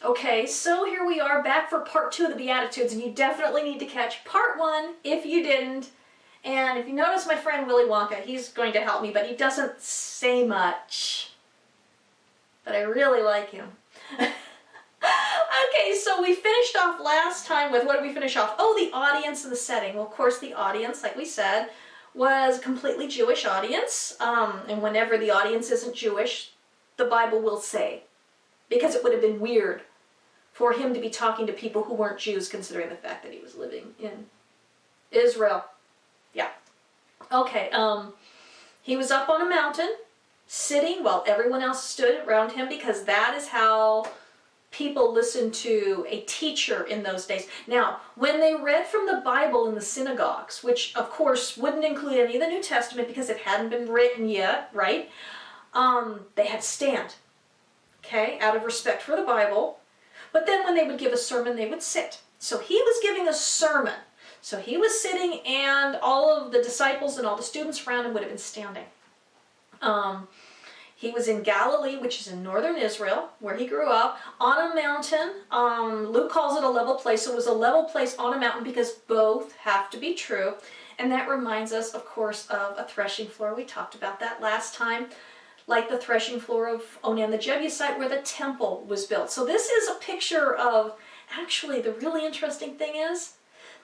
Okay, so here we are back for part 2 of the Beatitudes, and you definitely need to catch part 1 if you didn't. And if you notice my friend Willy Wonka, he's going to help me, but he doesn't say much. But I really like him. Okay, so we finished off last time with, what did we finish off? Oh, the audience and the setting. Well, of course, the audience, like we said, was a completely Jewish audience. And whenever the audience isn't Jewish, the Bible will say, because it would have been weird for him to be talking to people who weren't Jews, considering the fact that he was living in Israel. Yeah. Okay, he was up on a mountain, sitting while everyone else stood around him, because that is how people listened to a teacher in those days. Now, when they read from the Bible in the synagogues, which of course wouldn't include any of the New Testament because it hadn't been written yet, right? They had to stand, okay, out of respect for the Bible. But then when they would give a sermon, they would sit. So he was giving a sermon. So he was sitting, and all of the disciples and all the students around him would have been standing. He was in Galilee, which is in northern Israel, where he grew up, on a mountain. Luke calls it a level place. So it was a level place on a mountain because both have to be true. And that reminds us, of course, of a threshing floor. We talked about that last time. Like the threshing floor of Onan the Jebusite, where the temple was built. So this is a picture of, actually the really interesting thing is,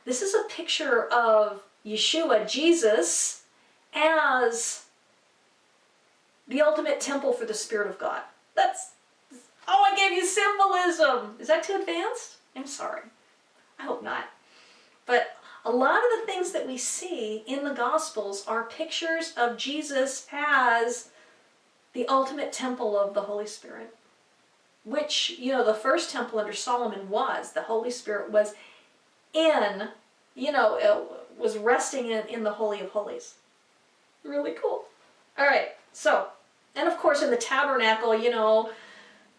this is a picture of Yeshua, Jesus, as the ultimate temple for the Spirit of God. That's, oh, I gave you symbolism. Is that too advanced? I'm sorry. I hope not. But a lot of the things that we see in the Gospels are pictures of Jesus as the ultimate temple of the Holy Spirit, which, you know, the first temple under Solomon was, the Holy Spirit was in, you know, it was resting in the Holy of Holies. Really cool. All right, so, and of course in the tabernacle, you know,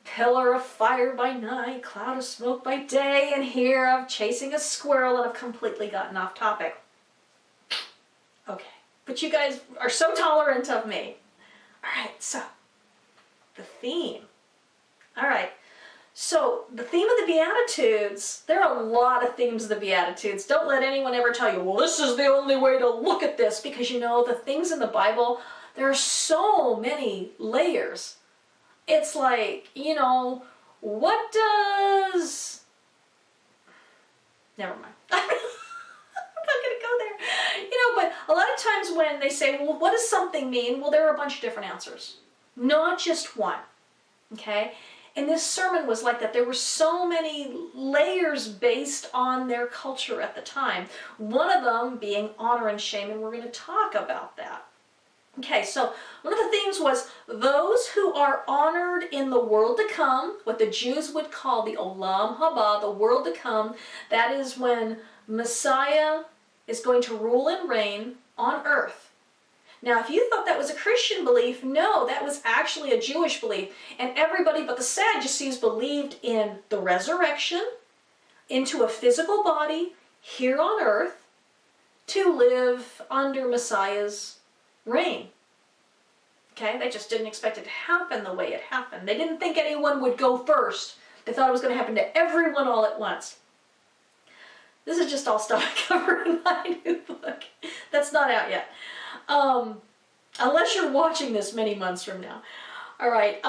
pillar of fire by night, cloud of smoke by day, and here I'm chasing a squirrel, and I've completely gotten off topic. Okay, but you guys are so tolerant of me. All right, so the theme. All right, so the theme of the Beatitudes, there are a lot of themes of the Beatitudes. Don't let anyone ever tell you, well, this is the only way to look at this, because you know, the things in the Bible, there are so many layers. It's like, you know, what does... Never mind. I'm not going to go there. You know, but a lot of times when they say, well, what does something mean? Well, there are a bunch of different answers. Not just one. Okay? And this sermon was like that. There were so many layers based on their culture at the time. One of them being honor and shame, and we're going to talk about that. Okay, so one of the themes was those who are honored in the world to come, what the Jews would call the Olam Haba, the world to come. That is when Messiah is going to rule and reign on earth. Now, if you thought that was a Christian belief, no, that was actually a Jewish belief. And everybody but the Sadducees believed in the resurrection, into a physical body here on earth to live under Messiah's reign. Okay, they just didn't expect it to happen the way it happened. They didn't think anyone would go first. They thought it was going to happen to everyone all at once. This is just all stuff I cover in my new book. That's not out yet. Unless you're watching this many months from now. All right,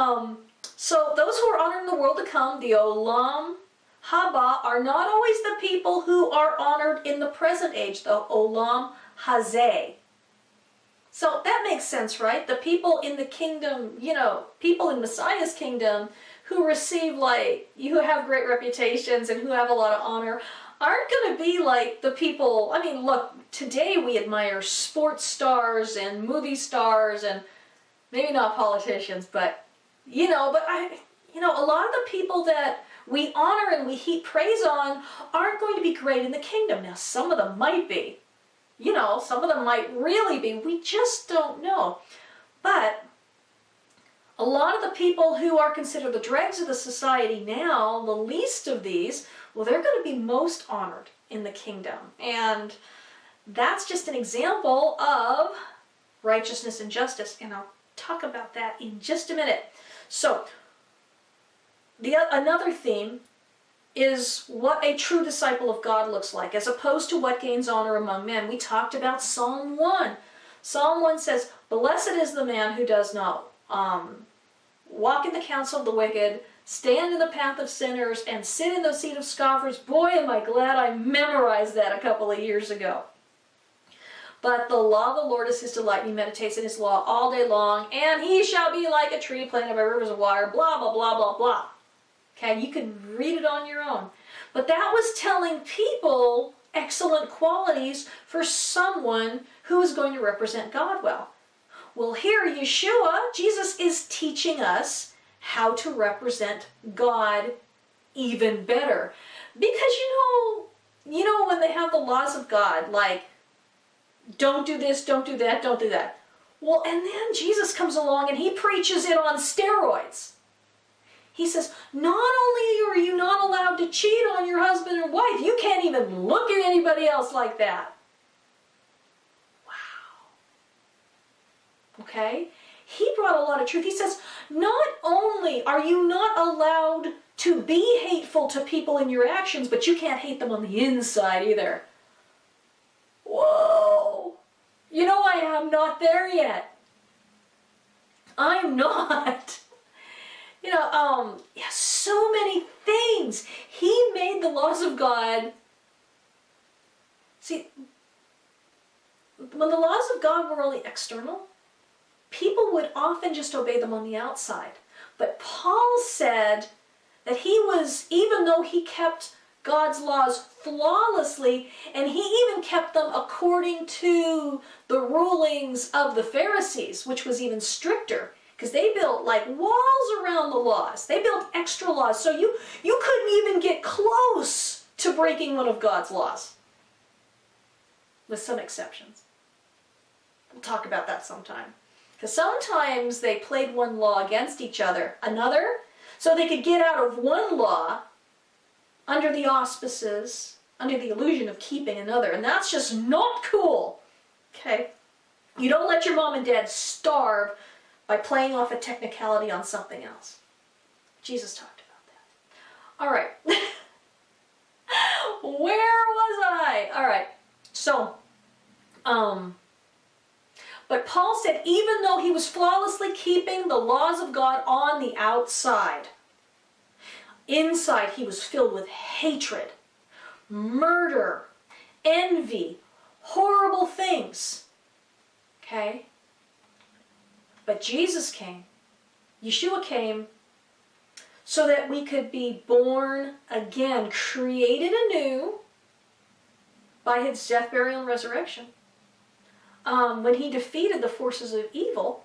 so those who are honored in the world to come, the Olam Haba, are not always the people who are honored in the present age, the Olam Hazeh. So that makes sense, right? The people in the kingdom, you know, people in Messiah's kingdom who receive, like, who have great reputations and who have a lot of honor, aren't going to be like the people, I mean, look, today we admire sports stars and movie stars and maybe not politicians, but, you know, a lot of the people that we honor and we heap praise on aren't going to be great in the kingdom. Now, some of them might be. You know, some of them might really be. We just don't know. But a lot of the people who are considered the dregs of the society now, the least of these, well, they're going to be most honored in the kingdom. And that's just an example of righteousness and justice. And I'll talk about that in just a minute. So, Another theme is what a true disciple of God looks like, as opposed to what gains honor among men. We talked about Psalm 1. Psalm 1 says, "Blessed is the man who does not walk in the counsel of the wicked, stand in the path of sinners, and sit in the seat of scoffers." Boy, am I glad I memorized that a couple of years ago. "But the law of the Lord is his delight, and he meditates in his law all day long, and he shall be like a tree planted by rivers of water," blah, blah, blah, blah, blah. Okay, you can read it on your own. But that was telling people excellent qualities for someone who is going to represent God well. Well, here, Yeshua, Jesus, is teaching us how to represent God even better. Because you know when they have the laws of God, like, don't do this, don't do that, don't do that. Well, and then Jesus comes along and he preaches it on steroids. He says, not only are you not allowed to cheat on your husband and wife, you can't even look at anybody else like that. Wow. Okay? He brought a lot of truth. He says, not only are you not allowed to be hateful to people in your actions, but you can't hate them on the inside either. Whoa. You know, I am not there yet. I'm not. So many things. He made the laws of God. See, when the laws of God were only external, people would often just obey them on the outside. But Paul said that he was, even though he kept God's laws flawlessly, and he even kept them according to the rulings of the Pharisees, which was even stricter. Because they built like walls around the laws. They built extra laws. So you couldn't even get close to breaking one of God's laws. With some exceptions. We'll talk about that sometime. Because sometimes they played one law against another, so they could get out of one law under the auspices, under the illusion of keeping another. And that's just not cool. Okay? You don't let your mom and dad starve by playing off a technicality on something else. Jesus talked about that. All right. Where was I? All right. So, but Paul said even though he was flawlessly keeping the laws of God on the outside, inside he was filled with hatred, murder, envy, horrible things. Okay? But Jesus came, Yeshua came, so that we could be born again, created anew by his death, burial, and resurrection. When he defeated the forces of evil,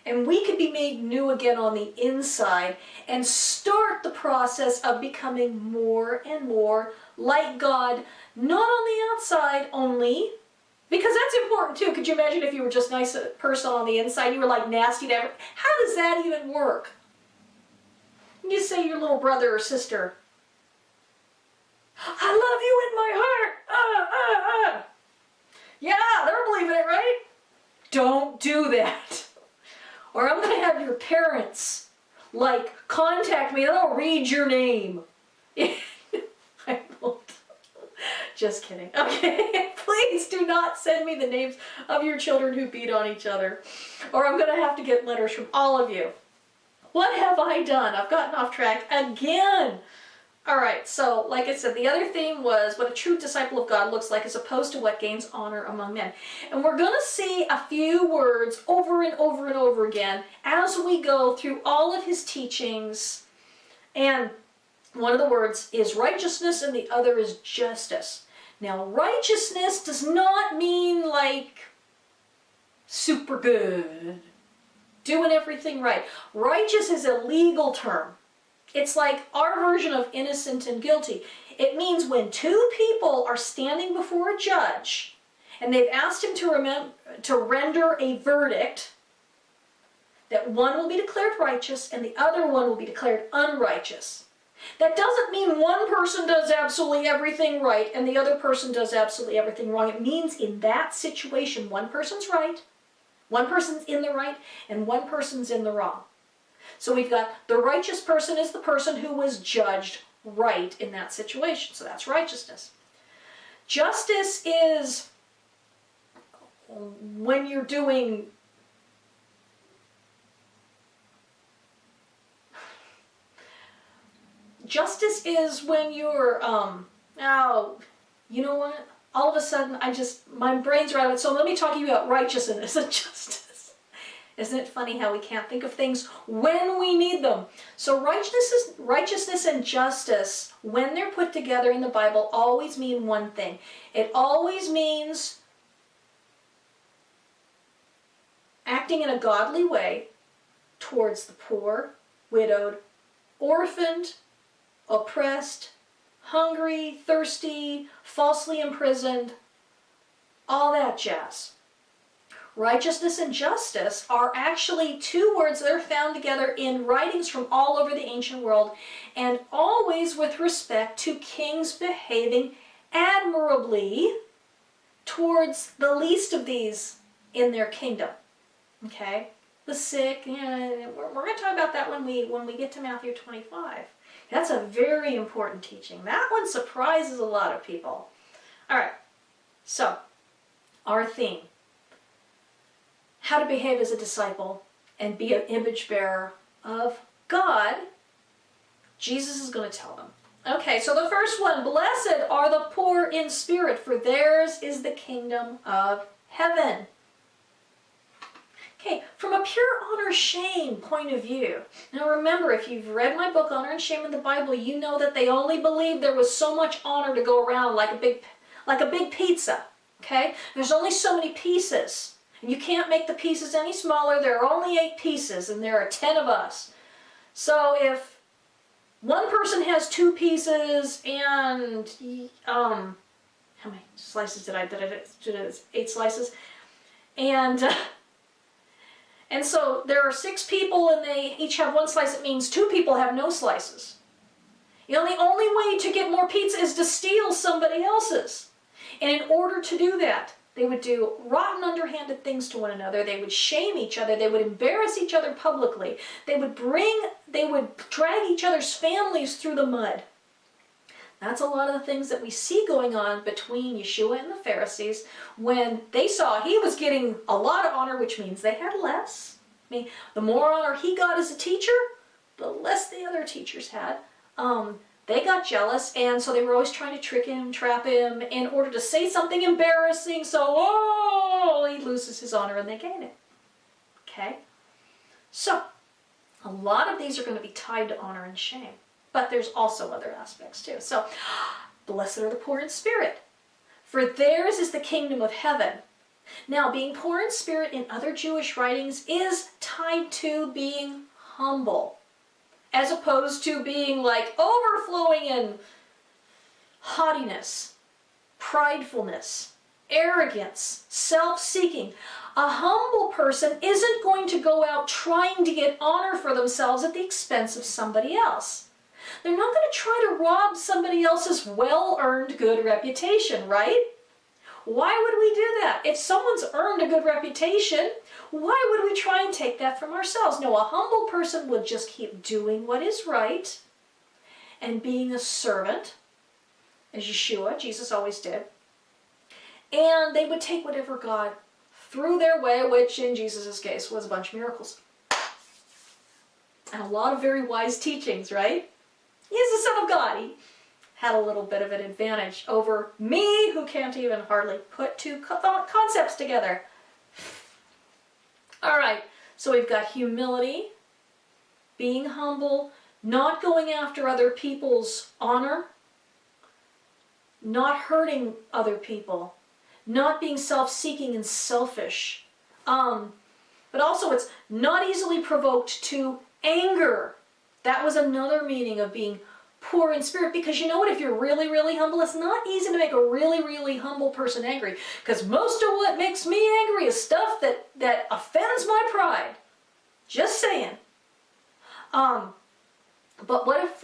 and we could be made new again on the inside and start the process of becoming more and more like God, not on the outside only, because that's important too. Could you imagine if you were just a nice person on the inside, you were like nasty to everyone? How does that even work? You say your little brother or sister, "I love you in my heart." Yeah, they're believing it, right? Don't do that. Or I'm going to have your parents, contact me and I'll read your name. I won't. Just kidding. Okay, please do not send me the names of your children who beat on each other. Or I'm going to have to get letters from all of you. What have I done? I've gotten off track again. All right, so like I said, the other theme was what a true disciple of God looks like as opposed to what gains honor among men. And we're going to see a few words over and over and over again as we go through all of his teachings. And one of the words is righteousness and the other is justice. Now, righteousness does not mean super good, doing everything right. Righteous is a legal term. It's like our version of innocent and guilty. It means when two people are standing before a judge and they've asked him to render a verdict, that one will be declared righteous and the other one will be declared unrighteous. That doesn't mean one person does absolutely everything right and the other person does absolutely everything wrong. It means in that situation, one person's right, one person's in the right, and one person's in the wrong. So we've got the righteous person is the person who was judged right in that situation. So that's righteousness. Justice is when you're doing justice is when you're oh, you know what? All of a sudden my brain's right. So let me talk to you about righteousness and justice. Isn't it funny how we can't think of things when we need them? So righteousness and justice, when they're put together in the Bible, always mean one thing. It always means acting in a godly way towards the poor, widowed, orphaned, oppressed, hungry, thirsty, falsely imprisoned, all that jazz. Righteousness and justice are actually two words that are found together in writings from all over the ancient world, and always with respect to kings behaving admirably towards the least of these in their kingdom. Okay? The sick, we're going to talk about that when we get to Matthew 25. That's a very important teaching. That one surprises a lot of people. All right, so our theme. How to behave as a disciple and be an image bearer of God. Jesus is going to tell them. Okay, so the first one, blessed are the poor in spirit, for theirs is the kingdom of heaven. Okay, from a pure honor-shame point of view. Now remember, if you've read my book, Honor and Shame in the Bible, you know that they only believed there was so much honor to go around like a big pizza. Okay? There's only so many pieces. And you can't make the pieces any smaller. There are only 8 pieces, and there are 10 of us. So if one person has 2 pieces and how many slices did I do? 8 slices, and so there are 6 people, and they each have 1 slice. It means 2 people have no slices. You know, the only way to get more pizza is to steal somebody else's. And in order to do that, they would do rotten, underhanded things to one another. They would shame each other. They would embarrass each other publicly. They would drag each other's families through the mud. That's a lot of the things that we see going on between Yeshua and the Pharisees when they saw he was getting a lot of honor, which means they had less. I mean, the more honor he got as a teacher, the less the other teachers had. They got jealous, and so they were always trying to trick him, trap him, in order to say something embarrassing, so, he loses his honor and they gain it. Okay? So, a lot of these are going to be tied to honor and shame. But there's also other aspects too. So, blessed are the poor in spirit, for theirs is the kingdom of heaven. Now, being poor in spirit in other Jewish writings is tied to being humble, as opposed to being like overflowing in haughtiness, pridefulness, arrogance, self-seeking. A humble person isn't going to go out trying to get honor for themselves at the expense of somebody else. They're not going to try to rob somebody else's well-earned good reputation, right? Why would we do that? If someone's earned a good reputation, why would we try and take that from ourselves? No, a humble person would just keep doing what is right and being a servant, as Jesus always did. And they would take whatever God threw their way, which in Jesus' case was a bunch of miracles. And a lot of very wise teachings, right? He's the Son of God. He had a little bit of an advantage over me, who can't even hardly put 2 concepts together. All right, so we've got humility, being humble, not going after other people's honor, not hurting other people, not being self-seeking and selfish. But also it's not easily provoked to anger. That was another meaning of being poor in spirit, because you know what, if you're really, really humble, it's not easy to make a really, really humble person angry, because most of what makes me angry is stuff that offends my pride. Just saying. But what if,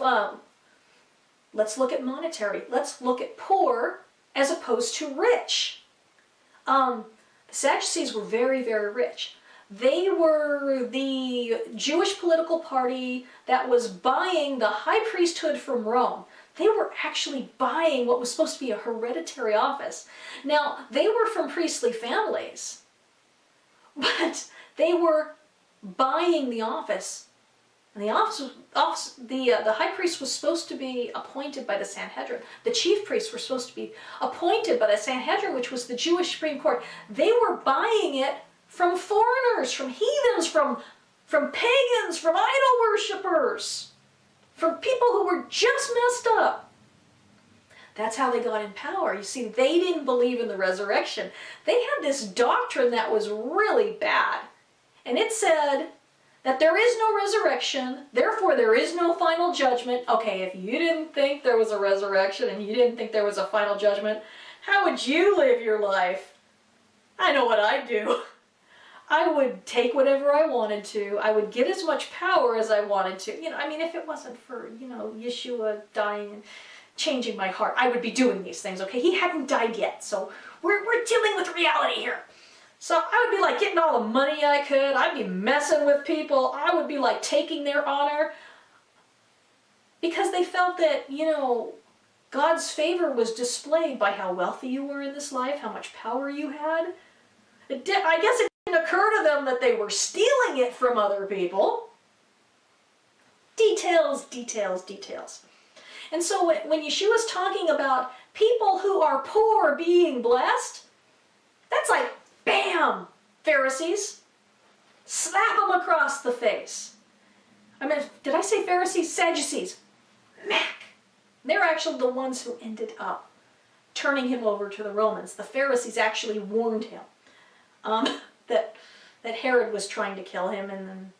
let's look at monetary. Let's look at poor as opposed to rich. The Sadducees were very, very rich, They were the Jewish political party that was buying the high priesthood from Rome. They were actually buying what was supposed to be a hereditary office. Now, they were from priestly families, but they were buying the office. And the high priest was supposed to be appointed by the Sanhedrin. The chief priests were supposed to be appointed by the Sanhedrin, which was the Jewish Supreme Court. They were buying it from foreigners, from heathens, from pagans, from idol worshippers, from people who were just messed up. That's how they got in power. You see, they didn't believe in the resurrection. They had this doctrine that was really bad. And it said that there is no resurrection, therefore there is no final judgment. Okay, if you didn't think there was a resurrection and you didn't think there was a final judgment, how would you live your life? I know what I'd do. I would take whatever I wanted to. I would get as much power as I wanted to. If it wasn't for, Yeshua dying and changing my heart, I would be doing these things, okay? He hadn't died yet, so we're dealing with reality here. So I would be like getting all the money I could. I'd be messing with people. I would be like taking their honor. Because they felt that, God's favor was displayed by how wealthy you were in this life, how much power you had. I guess it didn't occur to them that they were stealing it from other people. Details, details, details. And so when Yeshua's talking about people who are poor being blessed, that's like, bam, Pharisees. Slap them across the face. Did I say Pharisees? Sadducees. Mac. They're actually the ones who ended up turning him over to the Romans. The Pharisees actually warned him that Herod was trying to kill him, and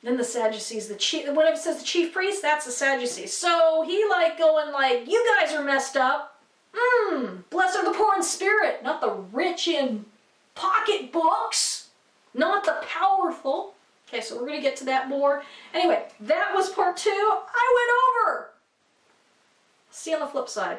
then the Sadducees, when it says the chief priest, that's the Sadducees. So he going you guys are messed up. Blessed are the poor in spirit, not the rich in pocketbooks, not the powerful. Okay, so we're going to get to that more. Anyway, that was part 2. I went over. See you on the flip side.